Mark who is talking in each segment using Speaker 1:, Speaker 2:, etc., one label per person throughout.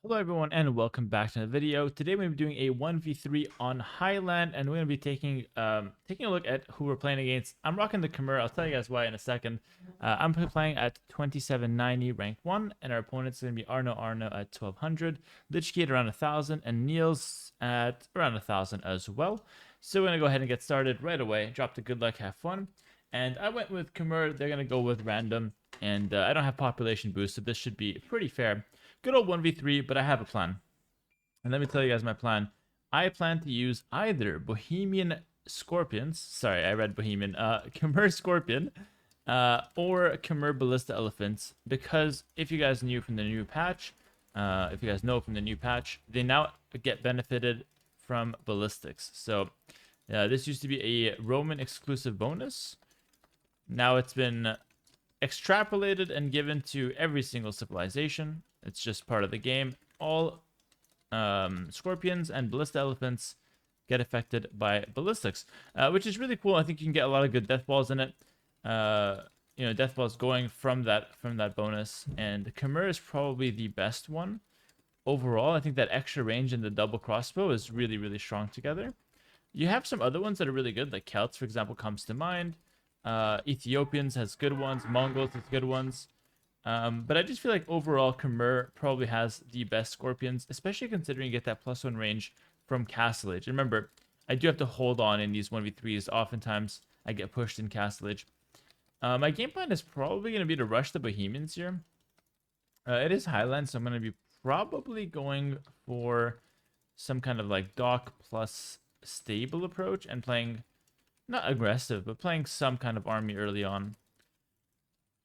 Speaker 1: Hello everyone and welcome back to the video. Today we're going to be doing a 1v3 on Highland and we're going to be taking a look at who we're playing against. I'm rocking the Khmer. I'll tell you guys why in a second. I'm playing at 2790 rank 1 and our opponent's going to be Arno at 1200, Lich King at around 1000 and Niels at around 1000 as well. So we're going to go ahead and get started right away. Drop the good luck, have fun. And I went with Khmer. They're going to go with random and I don't have population boost, so this should be pretty fair. Good old 1v3, but I have a plan. And let me tell you guys my plan. I plan to use either Bohemian Scorpions. Sorry, I read Bohemian. Khmer Scorpion. Or Khmer Ballista Elephants. Because if you guys knew from the new patch, if you guys know from the new patch, they now get benefited from ballistics. So this used to be a Roman exclusive bonus. Now it's been extrapolated and given to every single civilization. It's just part of the game. All scorpions and ballista elephants get affected by ballistics, which is really cool. I think you can get a lot of good death balls in it. Death balls going from that bonus, and Khmer is probably the best one overall. I think that extra range and the double crossbow is really, really strong together. You have some other ones that are really good, like Celts, for example, comes to mind. Ethiopians has good ones. Mongols has good ones. But I just feel like overall Khmer probably has the best scorpions, especially considering you get that +1 range from Castle Age. And remember, I do have to hold on in these 1v3s. Oftentimes, I get pushed in Castle Age. My game plan is probably going to be to rush the Bohemians here. It is Highland, so I'm going to be probably going for some kind of like dock plus stable approach and playing, not aggressive, but playing some kind of army early on.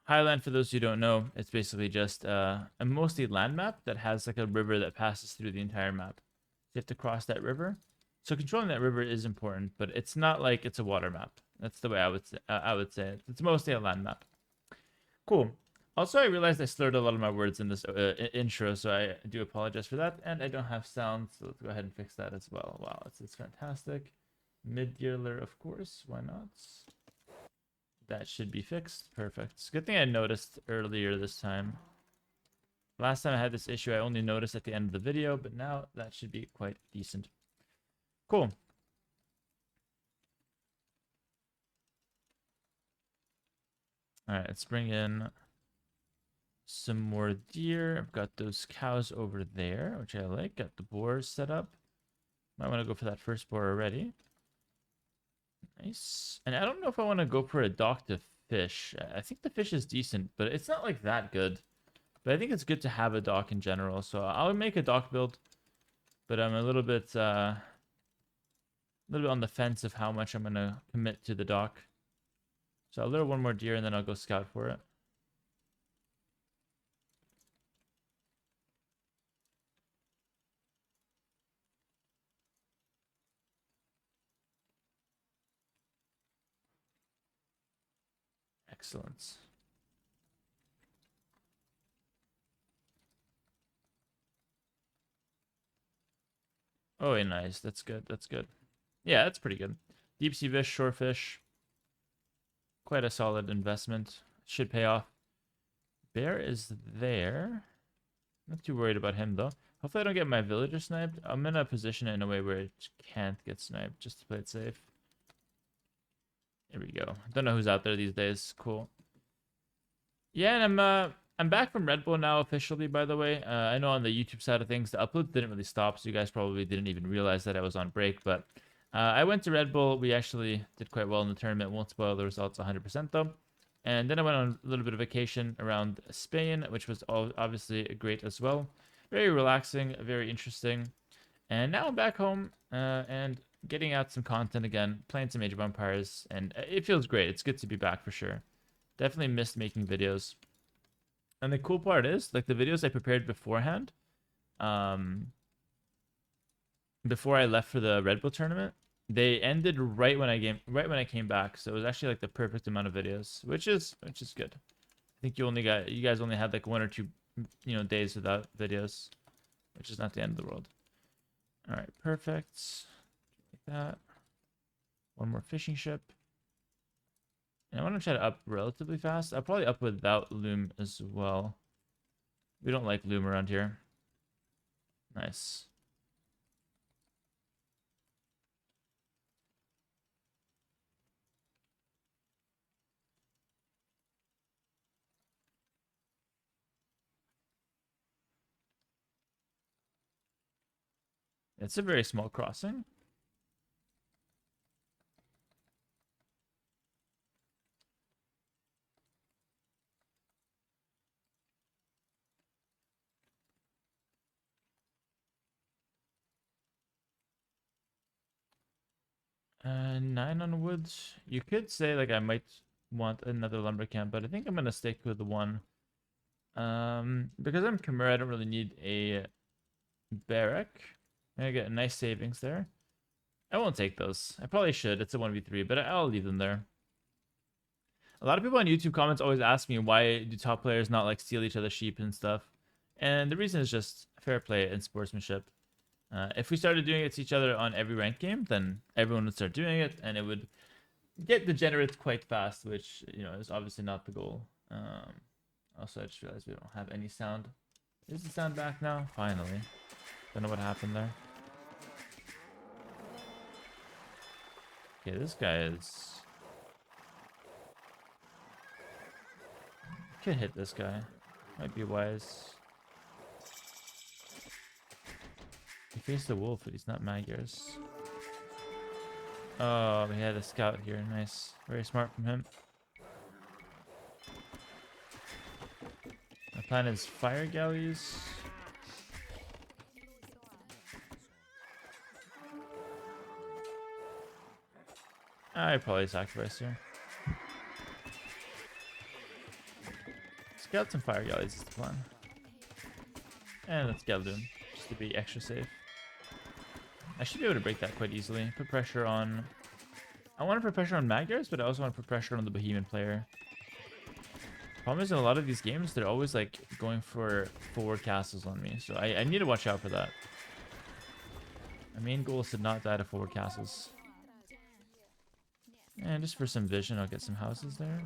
Speaker 1: Highland, for those who don't know, it's basically just a mostly land map that has like a river that passes through the entire map. You have to cross that river. So controlling that river is important, but it's not like it's a water map. That's the way I would say it. It's mostly a land map. Cool. Also, I realized I slurred a lot of my words in this intro, so I do apologize for that. And I don't have sound, so let's go ahead and fix that as well. Wow, it's fantastic. Mid-dealer, of course. Why not? That should be fixed. Perfect. It's a good thing I noticed earlier this time. Last time I had this issue, I only noticed at the end of the video, but now that should be quite decent. Cool. All right, let's bring in some more deer. I've got those cows over there, which I like. Got the boars set up. Might want to go for that first boar already. Nice. And I don't know if I want to go for a dock to fish. I think the fish is decent, but it's not like that good. But I think it's good to have a dock in general. So I'll make a dock build, but I'm a little bit on the fence of how much I'm gonna commit to the dock. So I'll lure one more deer and then I'll go scout for it. Excellent. Oh, yeah, nice. That's good. That's good. Yeah, that's pretty good. Deep sea fish, shore fish. Quite a solid investment. Should pay off. Bear is there. Not too worried about him though. Hopefully I don't get my villager sniped. I'm gonna position it in a way where it can't get sniped, just to play it safe. There we go. Don't know who's out there these days. Cool. Yeah, and I'm back from Red Bull now officially, by the way. I know on the YouTube side of things, the upload didn't really stop, so you guys probably didn't even realize that I was on break. But I went to Red Bull. We actually did quite well in the tournament. Won't spoil the results 100% though. And then I went on a little bit of vacation around Spain, which was obviously great as well. Very relaxing, very interesting. And now I'm back home and getting out some content again, playing some Age of Empires, and it feels great. It's good to be back for sure. Definitely missed making videos. And the cool part is, like the videos I prepared beforehand, before I left for the Red Bull tournament, they ended right when I came back. So it was actually like the perfect amount of videos, which is good. I think you guys only had like 1 or 2 days without videos, which is not the end of the world. All right, perfect. Like that. One more fishing ship. And I want to try to up relatively fast. I'll probably up without loom as well. We don't like loom around here. Nice. It's a very small crossing. And 9 on woods. You could say like I might want another lumber camp, but I think I'm gonna stick with the one. Because I'm Khmer, I don't really need a barrack. I get a nice savings there. I won't take those. I probably should. It's a 1v3, but I'll leave them there. A lot of people on YouTube comments always ask me why do top players not like steal each other's sheep and stuff. And the reason is just fair play and sportsmanship. If we started doing it to each other on every ranked game, then everyone would start doing it, and it would get degenerate quite fast, which, you know, is obviously not the goal. Also, I just realized we don't have any sound. Is the sound back now? Finally. Don't know what happened there. Okay, this guy is... Could hit this guy. Might be wise. He faced the wolf, but he's not Magyars. Oh, he had a scout here. Nice. Very smart from him. My plan is fire galleys. I probably sacrifice here. Scout some fire galleys is the plan. And let's Galdoon, just to be extra safe. I should be able to break that quite easily. Put pressure on... I want to put pressure on Magyars, but I also want to put pressure on the Bohemian player. Problem is, in a lot of these games, they're always like going for forward castles on me. So I need to watch out for that. My main goal is to not die to forward castles. And just for some vision, I'll get some houses there.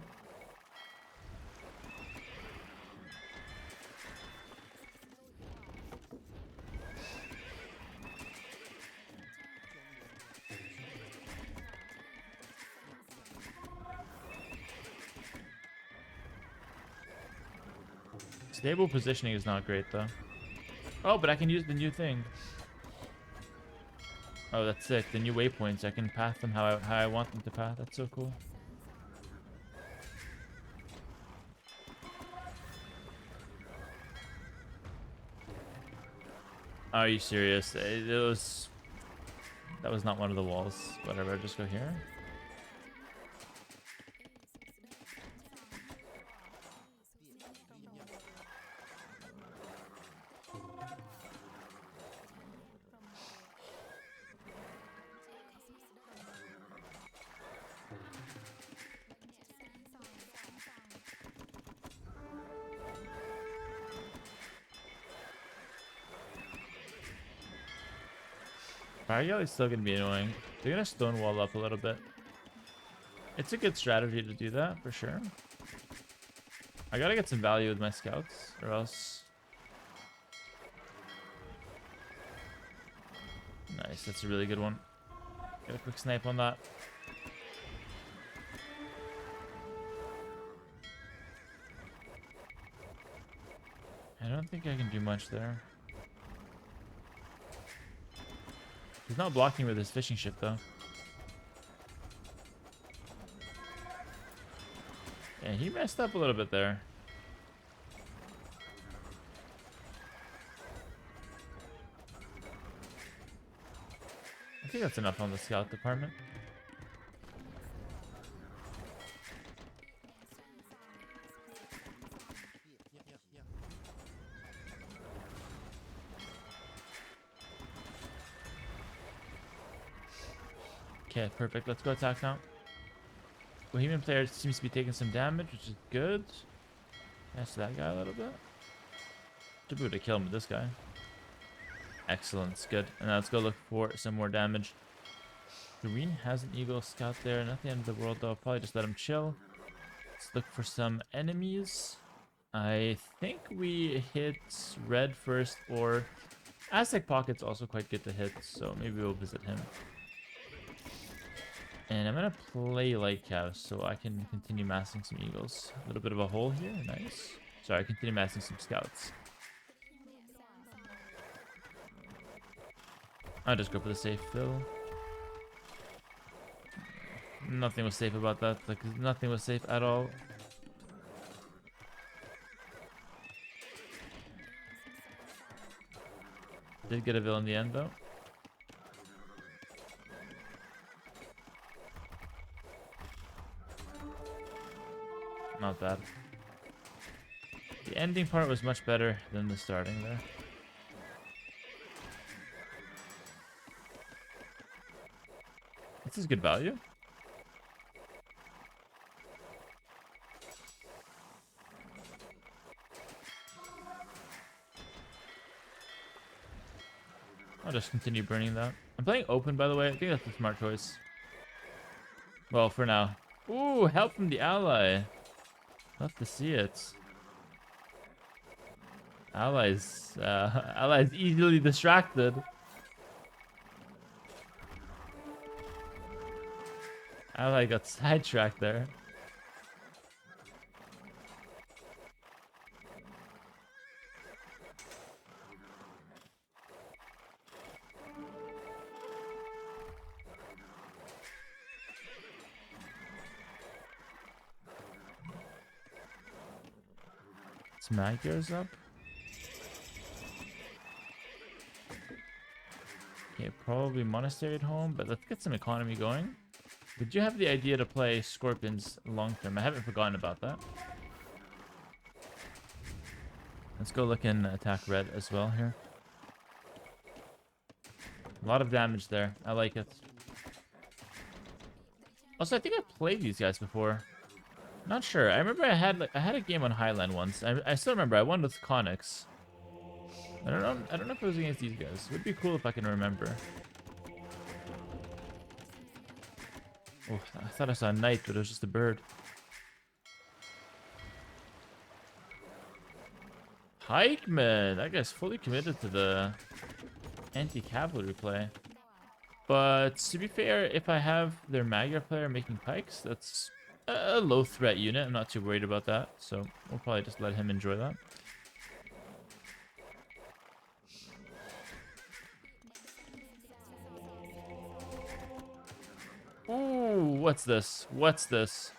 Speaker 1: Stable positioning is not great, though. Oh, but I can use the new thing. Oh, that's sick. The new waypoints. I can path them how I want them to path. That's so cool. Are you serious? That was not one of the walls. Whatever, just go here. Fire Galley is still going to be annoying. They're going to stonewall up a little bit. It's a good strategy to do that, for sure. I got to get some value with my scouts, or else... Nice, that's a really good one. Get a quick snipe on that. I don't think I can do much there. He's not blocking with his fishing ship, though. Yeah, he messed up a little bit there. I think that's enough on the scout department. Okay, perfect. Let's go attack now. Bohemian player seems to be taking some damage, which is good. That's that guy a little bit. Should be able to kill him with this guy. Excellent, it's good. And now let's go look for some more damage. Green has an eagle scout there. Not the end of the world, though. I'll probably just let him chill. Let's look for some enemies. I think we hit red first, or Aztec Pocket's also quite good to hit, so maybe we'll visit him. And I'm gonna play Light Cow so I can continue massing some Eagles. A little bit of a hole here, nice. Sorry, continue massing some Scouts. I'll just go for the safe fill. Nothing was safe about that. Like, nothing was safe at all. Did get a vill in the end, though. Not bad. The ending part was much better than the starting there. This is good value. I'll just continue burning that. I'm playing open, by the way. I think that's a smart choice. Well, for now. Ooh, help from the ally. Love to see it. Allies easily distracted. Ally got sidetracked there. Smack goes up. Okay, probably Monastery at home, but let's get some economy going. Did you have the idea to play Scorpions long term? I haven't forgotten about that. Let's go look and attack red as well here. A lot of damage there. I like it. Also, I think I played these guys before. Not sure. I remember I had a game on Highland once. I still remember I won with Connix. I don't know if it was against these guys. It would be cool if I can remember. Oh, I thought I saw a knight, but it was just a bird. Pikeman! That guy's fully committed to the anti-cavalry play. But to be fair, if I have their Magyar player making pikes, that's a low threat unit. I'm not too worried about that. So we'll probably just let him enjoy that. Ooh, what's this? What's this?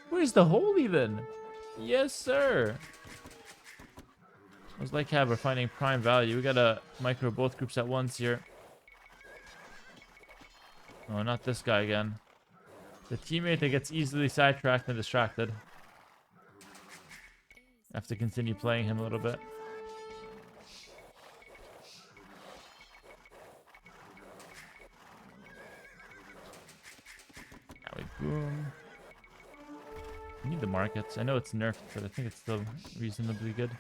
Speaker 1: Where's the hole even? Yes, sir. I was like, we're finding prime value. We gotta micro both groups at once here. Oh, not this guy again. The teammate that gets easily sidetracked and distracted. I have to continue playing him a little bit. Now we boom. I need the markets. I know it's nerfed, but I think it's still reasonably good.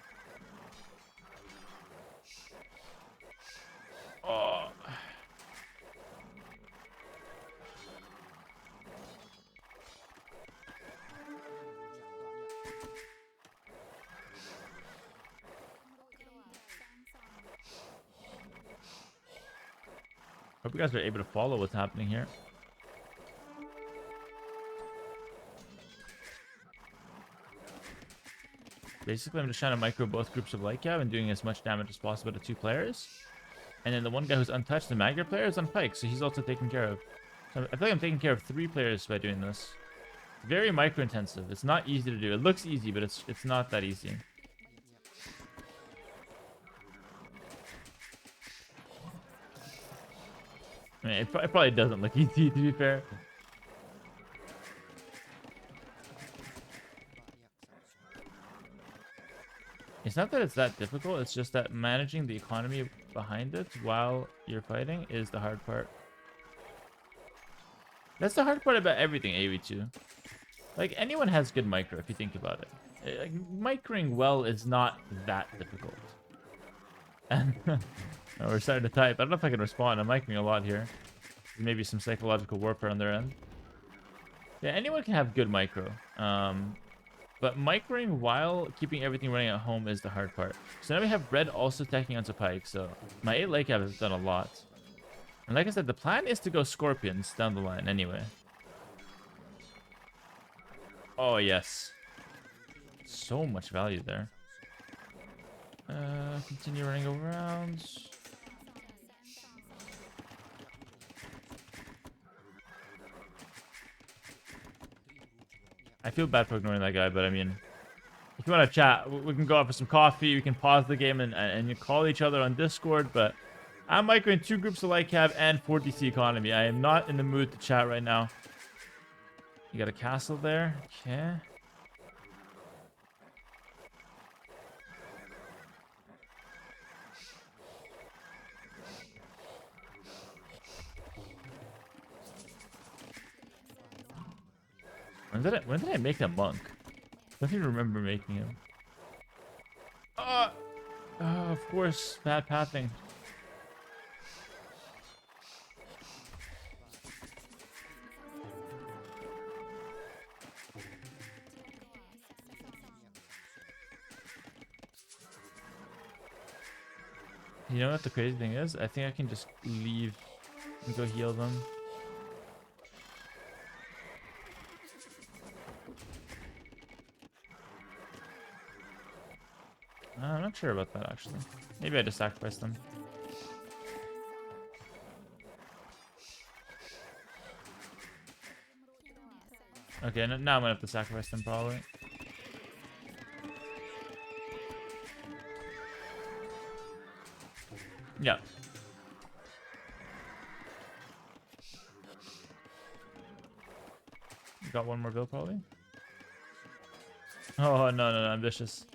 Speaker 1: Oh. Hope you guys are able to follow what's happening here. Basically, I'm just trying to micro both groups of light cab and doing as much damage as possible to two players. And then the one guy who's untouched, the Magyar player, is on pike, so he's also taken care of. So I feel like I'm taking care of 3 players by doing this. Very micro intensive. It's not easy to do. It looks easy, but it's not that easy. I mean, it probably doesn't look easy, to be fair. It's not that it's that difficult, it's just that managing the economy behind it while you're fighting is the hard part. That's the hard part about everything AoE2. Like, anyone has good micro if you think about it. Like, microing well is not that difficult. And oh, we're starting to type. I don't know if I can respond. I'm microing a lot here. Maybe some psychological warfare on their end. Yeah, anyone can have good micro. But microing while keeping everything running at home is the hard part. So now we have red also attacking onto Pike. So my 8 lake have done a lot. And like I said, the plan is to go Scorpions down the line anyway. Oh, yes. So much value there. Continue running around. I feel bad for ignoring that guy, but I mean, if you want to chat, we can go out for some coffee. We can pause the game and you call each other on Discord. But I'm microing 2 groups of light cab and 4 DC economy. I am not in the mood to chat right now. You got a castle there. Okay. When did I make that monk? I don't even remember making him. Of course, bad pathing. You know what the crazy thing is? I think I can just leave and go heal them. I'm not sure about that, actually. Maybe I just sacrificed them. Okay, now I'm gonna have to sacrifice them, probably. Yeah. Got one more build, probably. Oh, no, ambitious.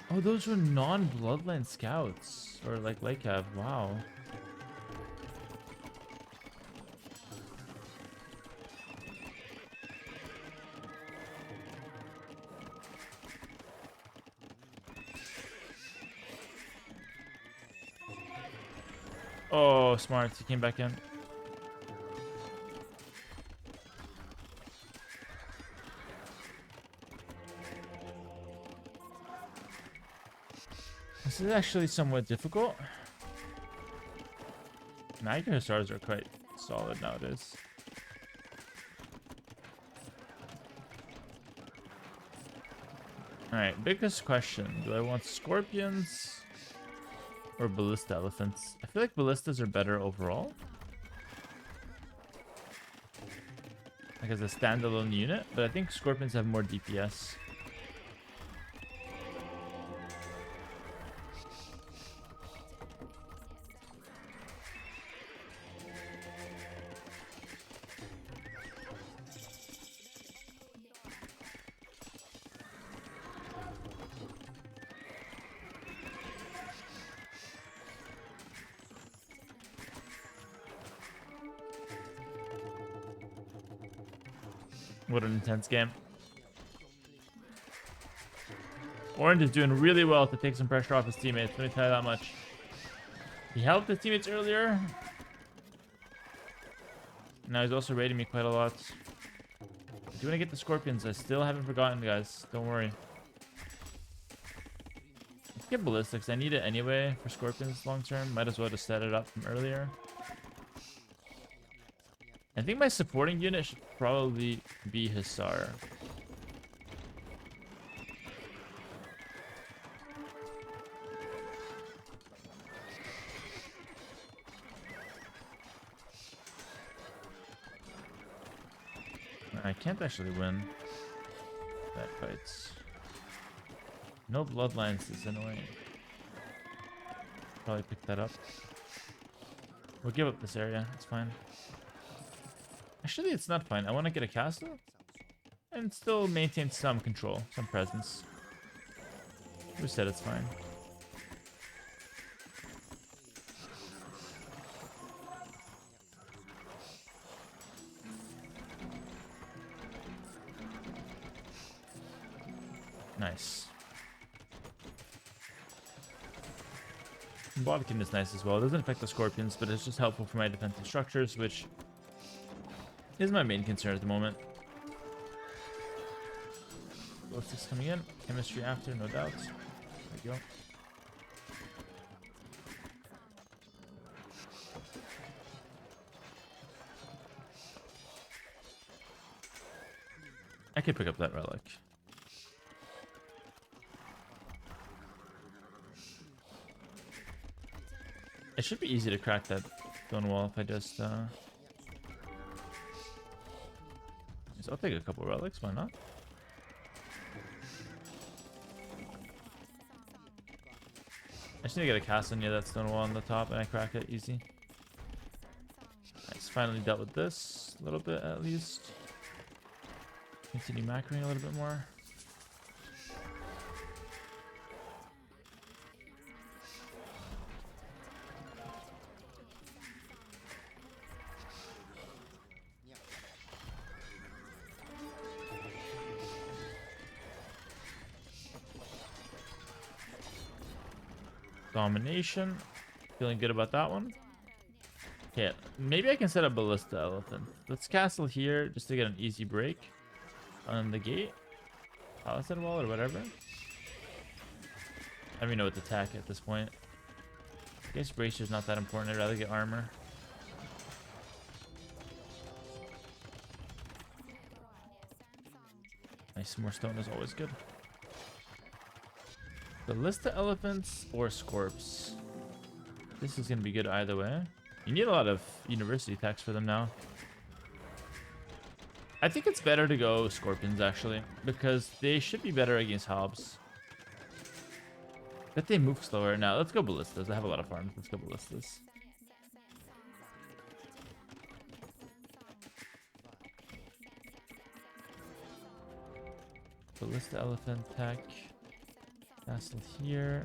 Speaker 1: Oh, those were non-bloodline scouts. Or like Cab. Wow. Oh, smart. He came back in. This is actually somewhat difficult. Niger Hussars are quite solid nowadays. Alright, biggest question. Do I want Scorpions or Ballista Elephants? I feel like Ballistas are better overall. Like as a standalone unit, but I think Scorpions have more DPS. What an intense game. Orange is doing really well to take some pressure off his teammates. Let me tell you that much. He helped his teammates earlier. Now he's also raiding me quite a lot. I do want to get the Scorpions. I still haven't forgotten, guys. Don't worry. Let's get Ballistics. I need it anyway for Scorpions long term. Might as well just set it up from earlier. I think my supporting unit should probably be Hussar. I can't actually win that fight. No bloodlines is annoying. Probably pick that up. We'll give up this area. It's fine. Actually, it's not fine. I want to get a castle and still maintain some control, some presence. Who said it's fine? Nice. Bodkin is nice as well. It doesn't affect the scorpions, but it's just helpful for my defensive structures, which is my main concern at the moment. Ballistics coming in. Chemistry after, no doubt. There we go. I could pick up that relic. It should be easy to crack that stone wall if I just so I'll take a couple relics, why not? I just need to get a castle near that stone wall on the top and I crack it easy. Nice, finally dealt with this a little bit at least. Continue macroing a little bit more. Domination. Feeling good about that one. Okay, maybe I can set up Ballista Elephant. Let's castle here just to get an easy break on the gate. Palisade wall or whatever. I don't even know what to attack at this point. I guess Bracier's not that important. I'd rather get armor. Nice, more stone is always good. Ballista Elephants or Scorps. This is going to be good either way. You need a lot of university attacks for them now. I think it's better to go Scorpions actually, because they should be better against Hobbs. But they move slower. Now let's go Ballistas. I have a lot of farms. Let's go Ballistas. Ballista Elephant attack. Castle here.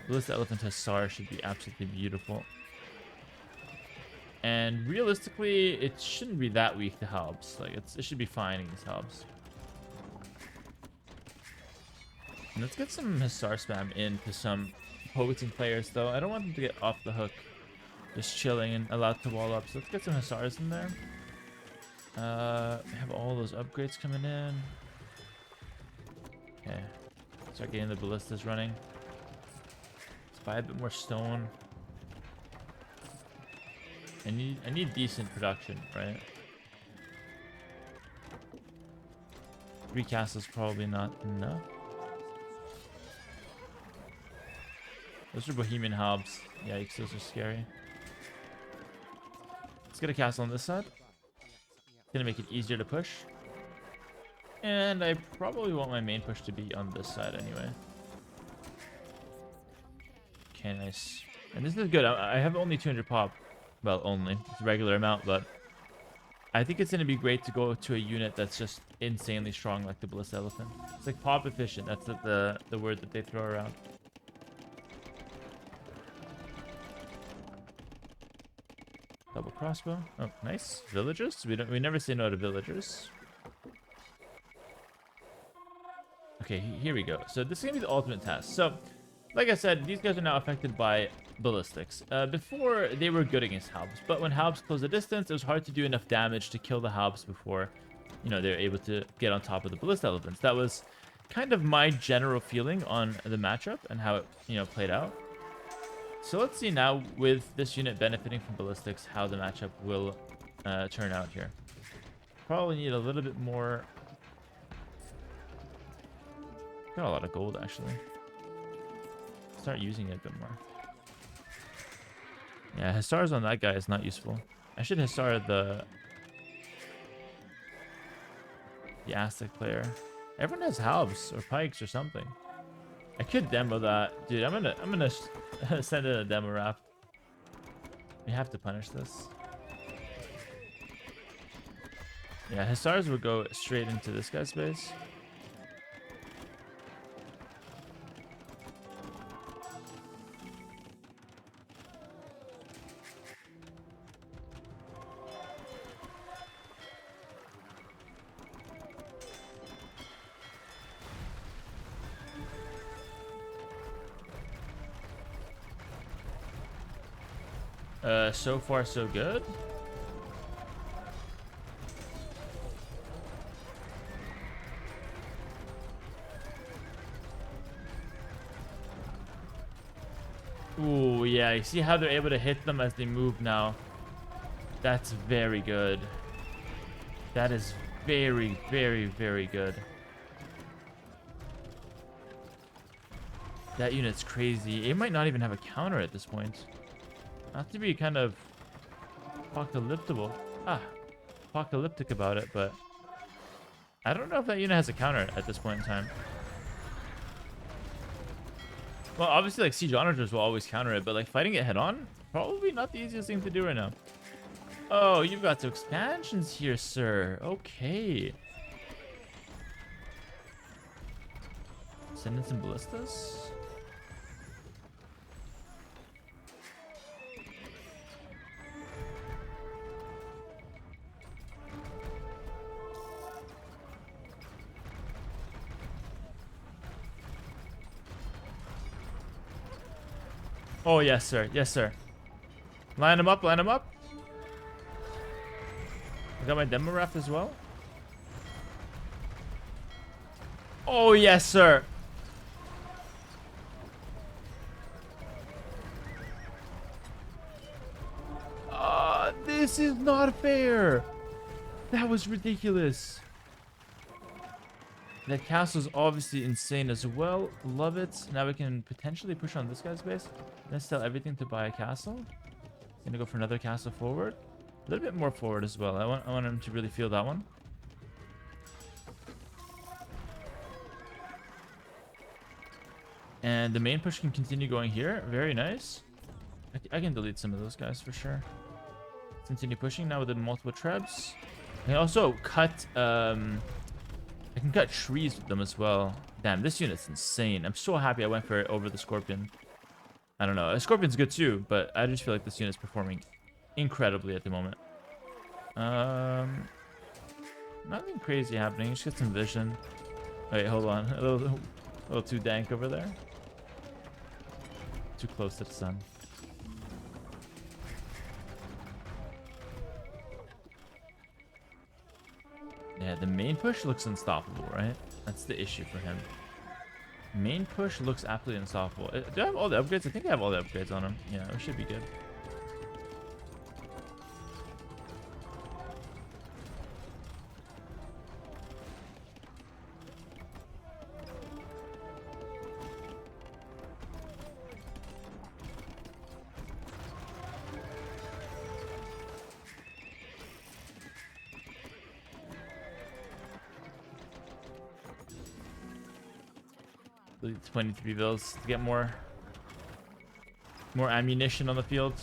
Speaker 1: Ballista Elephant Hussar should be absolutely beautiful. And realistically, it shouldn't be that weak to Hobbs. Like it should be fine against Hobbs. And let's get some Hussar spam into some opposing players though. I don't want them to get off the hook, just chilling and allowed to wall up. So let's get some Hussars in there. We have all those upgrades coming in. Okay, start getting the ballistas running. Let's buy a bit more stone. I need decent production, right? 3 castles probably not enough. Those are Bohemian Hobbs. Yikes, those are scary. Let's get a castle on this side. Gonna make it easier to push. And I probably want my main push to be on this side anyway. Okay, nice. And this is good. I have only 200 pop. Well, only. It's a regular amount, but I think it's gonna be great to go to a unit that's just insanely strong like the Ballista Elephant. It's like pop efficient. That's the word that they throw around. Double crossbow. Oh, nice. Villagers. We never say no to villagers. Okay, here we go. So this is gonna be the ultimate task. So, like I said, these guys are now affected by ballistics. Before they were good against Halbs, but when Halbs closed the distance, it was hard to do enough damage to kill the Halbs before, you know, they were able to get on top of the ballista elephants. That was kind of my general feeling on the matchup and how it, you know, played out. So let's see now, with this unit benefiting from ballistics, how the matchup will turn out here. Probably need a little bit more. Got a lot of gold, actually. Start using it a bit more. Yeah, Hussars on that guy is not useful. I should Hussar the Aztec player. Everyone has halbs or pikes or something. I could demo that. Dude, I'm gonna send in a demo wrap. We have to punish this. Yeah, Hussars would go straight into this guy's base. So far so good. Ooh, yeah, you see how they're able to hit them as they move now. That's very good. That is very, very, very good. That unit's crazy. It might not even have a counter at this point. Not to be kind of apocalyptic about it, but I don't know if that unit has a counter at this point in time. Well, obviously, like, siege onagers will always counter it, but like fighting it head on, probably not the easiest thing to do right now. Oh, you've got some expansions here, sir. Okay. Send in some ballistas. Oh, yes, sir. Yes, sir. Line them up. Line them up. I got my demo raft as well. Oh, yes, sir. This is not fair. That was ridiculous. That castle's obviously insane as well. Love it. Now we can potentially push on this guy's base. Let's sell everything to buy a castle. Gonna go for another castle forward. A little bit more forward as well. I want him to really feel that one. And the main push can continue going here. Very nice. I can delete some of those guys for sure. Continue pushing now with the multiple trebs. I can also cut I can cut trees with them as well. Damn, this unit's insane. I'm so happy I went for it over the Scorpion. I don't know. A Scorpion's good too, but I just feel like this unit's performing incredibly at the moment. Nothing crazy happening. Just get some vision. Wait, hold on. A little too dank over there. Too close to the sun. Yeah, the main push looks unstoppable, right? That's the issue for him. Main push looks absolutely unstoppable. Do I have all the upgrades? I think I have all the upgrades on him. Yeah, it should be good. Delete 23 bills to get more ammunition on the field.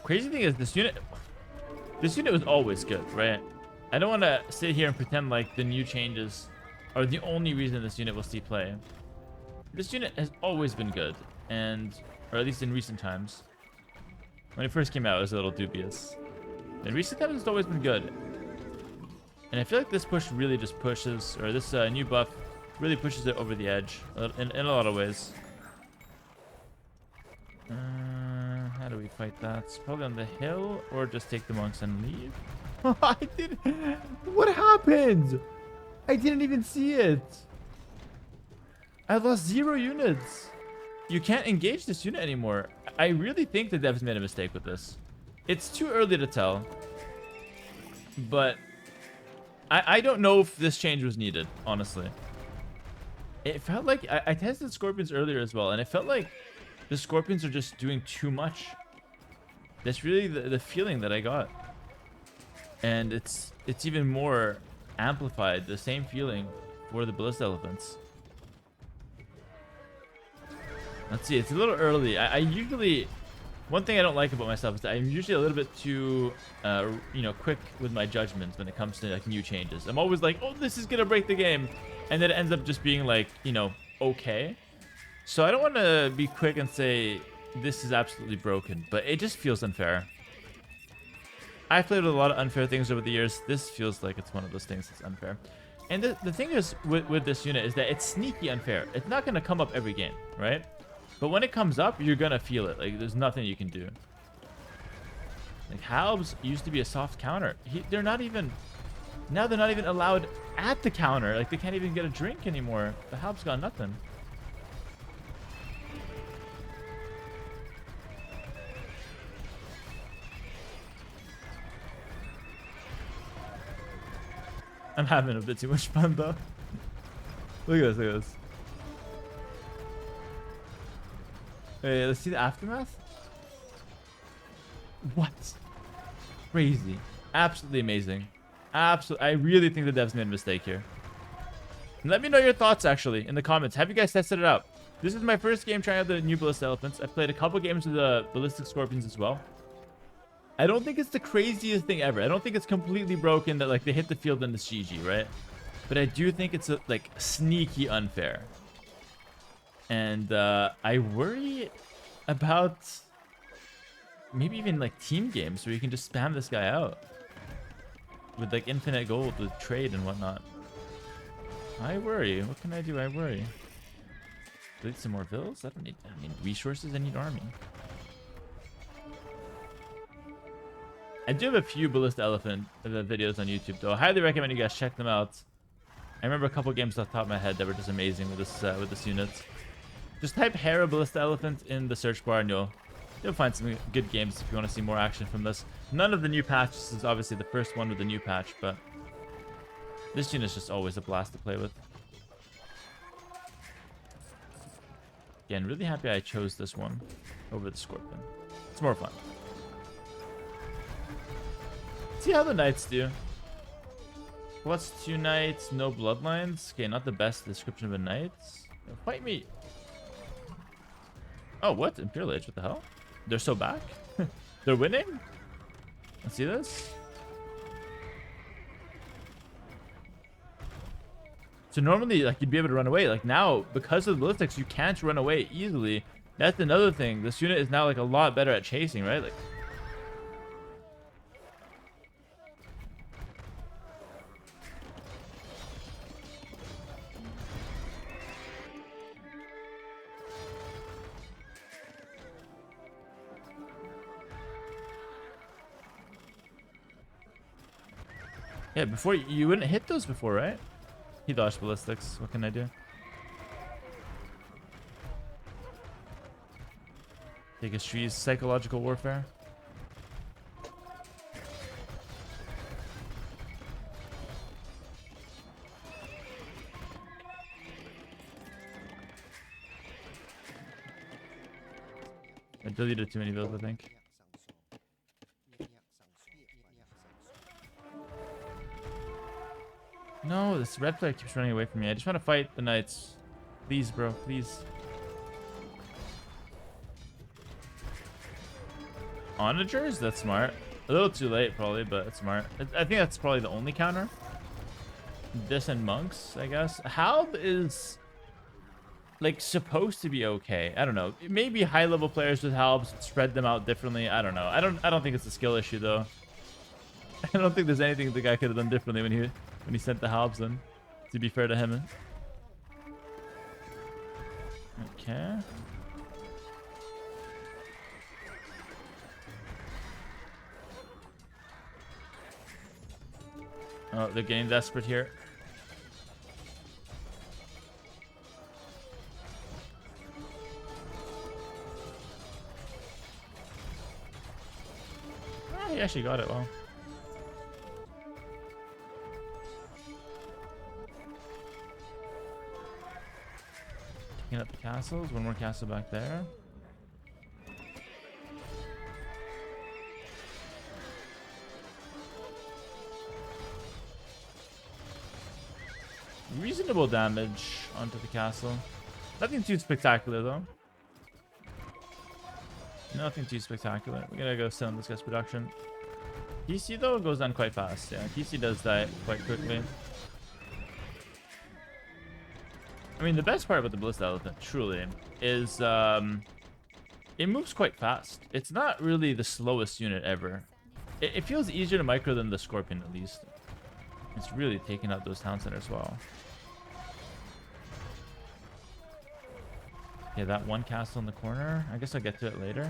Speaker 1: Crazy thing is this unit was always good, right? I don't want to sit here and pretend like the new changes are the only reason this unit will see play. This unit has always been good, or at least in recent times. When it first came out, it was a little dubious. In recent times, it's always been good. And I feel like this push really just pushes, or this new buff really pushes it over the edge in a lot of ways. How do we fight that? It's probably on the hill, or just take the monks and leave. I did. What happened? I didn't even see it. I lost 0 units. You can't engage this unit anymore. I really think the devs made a mistake with this. It's too early to tell, but I don't know if this change was needed, honestly. It felt like I tested Scorpions earlier as well, and it felt like the Scorpions are just doing too much. That's really the feeling that I got. And it's even more amplified, the same feeling for the Ballista elephants. Let's see, it's a little early. I usually... One thing I don't like about myself is that I'm usually a little bit too, quick with my judgments when it comes to like new changes. I'm always like, oh, this is gonna break the game, and then it ends up just being like, okay. So I don't want to be quick and say this is absolutely broken, but it just feels unfair. I've played with a lot of unfair things over the years. This feels like it's one of those things that's unfair. And the thing is with this unit is that it's sneaky unfair. It's not gonna come up every game, right? But when it comes up, you're gonna feel it. Like, there's nothing you can do. Like, halbs used to be a soft counter. They're not even... Now they're not even allowed at the counter. Like, they can't even get a drink anymore. The halb's got nothing. I'm having a bit too much fun, though. Look at this, look at this. Wait, let's see the aftermath. What? Crazy. Absolutely amazing. Absolutely. I really think the devs made a mistake here. Let me know your thoughts, actually, in the comments. Have you guys tested it out? This is my first game trying out the new Ballista Elephants. I've played a couple games with the Ballistic Scorpions as well. I don't think it's the craziest thing ever. I don't think it's completely broken that, like, they hit the field and it's GG, right? But I do think it's, like, sneaky unfair. And I worry about maybe even, like, team games where you can just spam this guy out with, like, infinite gold with trade and whatnot. I worry. What can I do? I worry. Delete some more vills? I don't need, I mean, resources. I need army. I do have a few Ballista Elephant videos on YouTube, though. I highly recommend you guys check them out. I remember a couple games off the top of my head that were just amazing with this unit. Just type Hera Ballista Elephant in the search bar and you'll find some good games if you want to see more action from this. None of the new patches is obviously the first one with the new patch, but this unit is just always a blast to play with. Again, really happy I chose this one over the Scorpion. It's more fun. See how the knights do. +2 knights, no bloodlines. Okay, not the best description of a knight. Fight me. Oh, what? Imperial Age, what the hell? They're so back? They're winning? Let's see this. So normally, like, you'd be able to run away. Like, now, because of the ballistics, you can't run away easily. That's another thing. This unit is now, like, a lot better at chasing, right? Like, yeah, before you wouldn't hit those before, right? He dodged ballistics. What can I do? Take his trees. Psychological warfare. I deleted too many builds, I think. No, this red player keeps running away from me. I just want to fight the knights. Please, bro. Please. Onagers? That's smart. A little too late, probably, but it's smart. I think that's probably the only counter. This and monks, I guess. Halb is, like, supposed to be okay. I don't know. Maybe high-level players with halbs spread them out differently. I don't know. I don't think it's a skill issue, though. I don't think there's anything the guy could have done differently when he sent the halbs in, to be fair to him. Okay. Oh, they're getting desperate here. Oh, he actually got it well. Taking up the castles. One more castle back there. Reasonable damage onto the castle. Nothing too spectacular, though. Nothing too spectacular. We're gonna go sell this guy's production. PC, though, goes down quite fast. Yeah, PC does die quite quickly. I mean, the best part about the Ballista Elephant, truly, is it moves quite fast. It's not really the slowest unit ever. It feels easier to micro than the Scorpion, at least. It's really taking out those town centers well. Okay, that one castle in the corner. I guess I'll get to it later.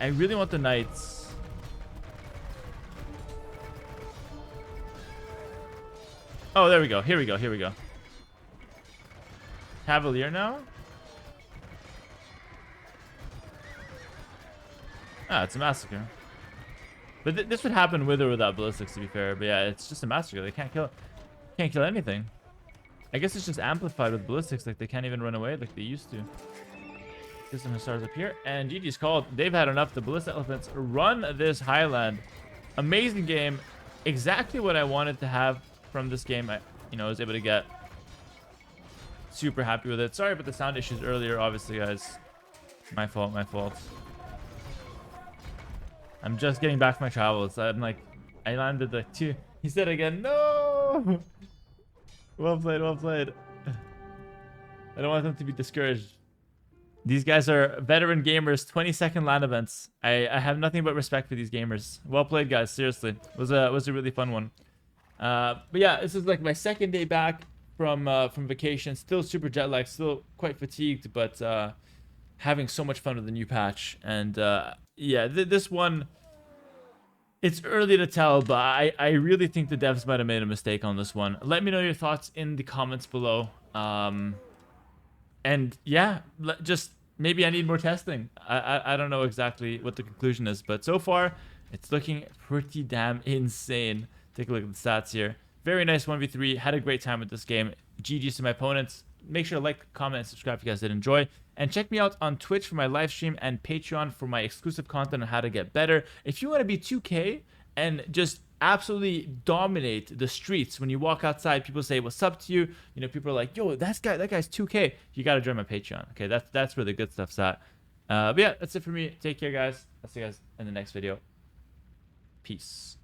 Speaker 1: I really want the knights. Oh, there we go. Here we go. Here we go. Cavalier now? Ah, it's a massacre. But this would happen with or without ballistics, to be fair. But yeah, it's just a massacre. They can't kill anything. I guess it's just amplified with ballistics. Like, they can't even run away like they used to. Get some Hussars up here. And GG's called. They've had enough. The Ballista Elephants run this Highland. Amazing game. Exactly what I wanted to have from this game. I was able to get. Super happy with it. Sorry about the sound issues earlier, obviously, guys. My fault, my fault. I'm just getting back from my travels. I'm like, I landed the 2. He said again, no! Well played, well played. I don't want them to be discouraged. These guys are veteran gamers, 20-second LAN events. I have nothing but respect for these gamers. Well played, guys. Seriously. It was a really fun one. But yeah, this is like my second day back from vacation. Still super jet lagged, still quite fatigued, but having so much fun with the new patch. And yeah, this one, it's early to tell, but I really think the devs might have made a mistake on this one. Let me know your thoughts in the comments below. And yeah, just maybe I need more testing. I don't know exactly what the conclusion is, but so far it's looking pretty damn insane. Take a look at the stats here. Very nice 1v3. Had a great time with this game. GG's to my opponents. Make sure to like, comment, and subscribe if you guys did enjoy. And check me out on Twitch for my live stream and Patreon for my exclusive content on how to get better. If you want to be 2K and just absolutely dominate the streets when you walk outside, people say what's up to you. People are like, yo, that guy's 2K. You got to join my Patreon. Okay, that's where the good stuff's at. But yeah, that's it for me. Take care, guys. I'll see you guys in the next video. Peace.